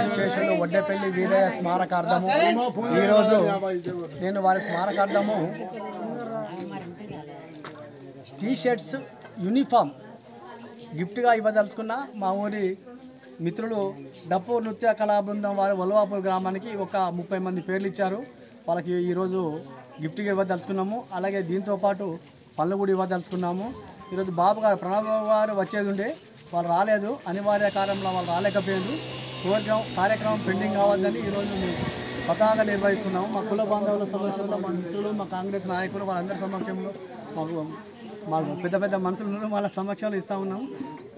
Station Vaddepalli Veeraiah స్మారకార్థము ఈరోజు నేను వారి స్మారకార్థము టీషర్ట్స్ యూనిఫామ్ గిఫ్ట్గా ఇవ్వదలుచుకున్న మా ఊరి మిత్రులు డప్పు నృత్య కళా బృందం వారు వల్వాపూర్ గ్రామానికి ఒక 30 మంది పేర్లు ఇచ్చారు. వాళ్ళకి ఈరోజు గిఫ్ట్గా ఇవ్వదలుచుకున్నాము. అలాగే దీంతోపాటు పళ్ళు కూడా ఇవ్వదలుచుకున్నాము. ఈరోజు బాబు గారు ప్రణబ్ గారు వచ్చేది ఉండే వాళ్ళు రాలేదు, అనివార్య కారణంలో వాళ్ళు రాలేకపోయారు. కార్యక్రమం పెండింగ్ కావద్దని ఈరోజు మేము పతాగా నిర్వహిస్తున్నాము. మా కుల బాంధవుల సమక్షంలో మా మిత్రులు మా కాంగ్రెస్ నాయకులు వాళ్ళందరి సమక్షంలో మాకు పెద్ద పెద్ద మనుషులు వాళ్ళ సమక్షంలో ఇస్తూ ఉన్నాము.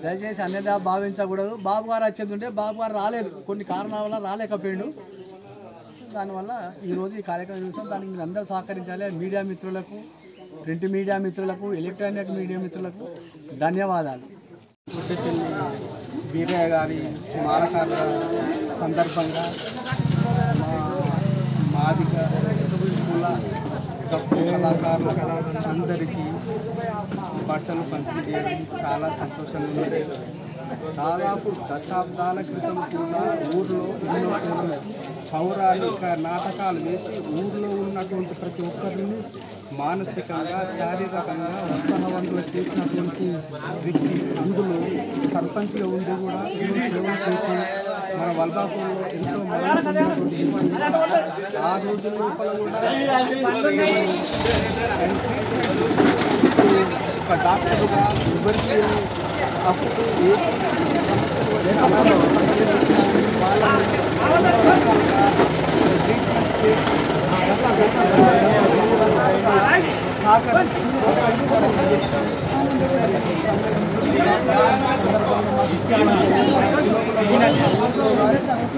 దయచేసి అన్యదా భావించకూడదు. బాబు గారు వచ్చేది ఉంటే బాబు గారు రాలేదు, కొన్ని కారణాల వల్ల రాలేకపోయాడు. దానివల్ల ఈరోజు ఈ కార్యక్రమం చూస్తాం. దానికి మీరు అందరూ సహకరించాలి. మీడియా మిత్రులకు, ప్రింట్ మీడియా మిత్రులకు, ఎలక్ట్రానిక్ మీడియా మిత్రులకు ధన్యవాదాలు. వీరయ్య గారి స్మారకాల సందర్భంగా మాదిగ కుల డప్పు కళాకారులు అందరికీ బట్టలు పంపిణీ చేయడం చాలా సంతోషంగా ఉంది. దాదాపు దశాబ్దాల క్రితం కూడా ఊర్లో ఎన్నో పౌరాణిక నాటకాలు వేసి ఊర్లో ఉన్నటువంటి ప్రతి ఒక్కరిని మానసికంగా శారీరకంగా ఉత్సాహవంతులు చేసినటువంటి వ్యక్తి. అందులో సర్పంచ్గా ఉండి కూడా ఎన్నో సేవలు చేసి మన వల్బాపూర్లో ఎంతో మరణించినటువంటి వ్యక్తి. ఆ రోజుల లోపల కూడా ఒక డాక్టర్గా ఎవరికి అప్పుడు ఏ సమస్యలు ట్రీట్మెంట్ చేసి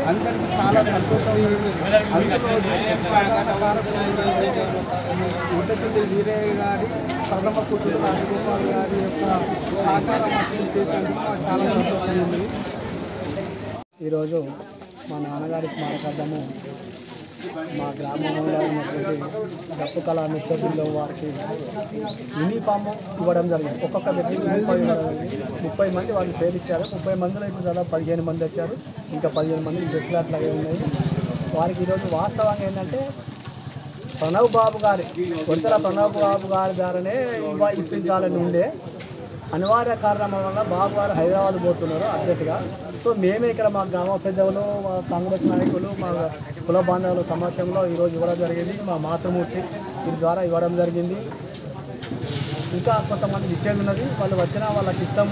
అందరికీ చాలా సంతోషం. వడ్డేపల్లి వీరయ్య గారి ప్రథమ కూతురు రాజగోపాల్ గారి యొక్క సహకారం చేసేందుకు చాలా సంతోషంగా ఉంది. ఈరోజు మా నాన్నగారి స్మారకార్థము మా గ్రామంలో ఉన్నటువంటి డప్పు కళా నృత్య బృందం వారికి యూనిఫామ్ ఇవ్వడం జరిగింది. ఒక్కొక్క వ్యక్తికి 30 మంది వాళ్ళు పేరు ఇచ్చారు. 30 మందిలో ఇప్పుడు దాదాపు 15 మంది వచ్చారు. ఇంకా 15 మంది డ్రెస్సులు అట్లాగే ఉన్నాయి. వారికి ఈరోజు వాస్తవంగా ఏంటంటే ప్రణబ్ బాబు గారి కొత్తల ప్రణబ్ బాబు గారి ద్వారానే ఇప్పించాలని ఉండే అనివార్య కారణాల వల్ల బాబు గారు హైదరాబాద్ పోతున్నారు అర్జెంటుగా. సో మేమే ఇక్కడ మా గ్రామ పెద్దలు, మా కాంగ్రెస్ నాయకులు, మా కుల బాంధవుల సమక్షంలో ఈరోజు ఇవ్వడం జరిగింది. మా మాతృమూర్తి దీని ద్వారా ఇవ్వడం జరిగింది. ఇంకా కొంతమంది ఇచ్చేది ఉన్నది, వాళ్ళు వచ్చినా వాళ్ళకి ఇస్తాము.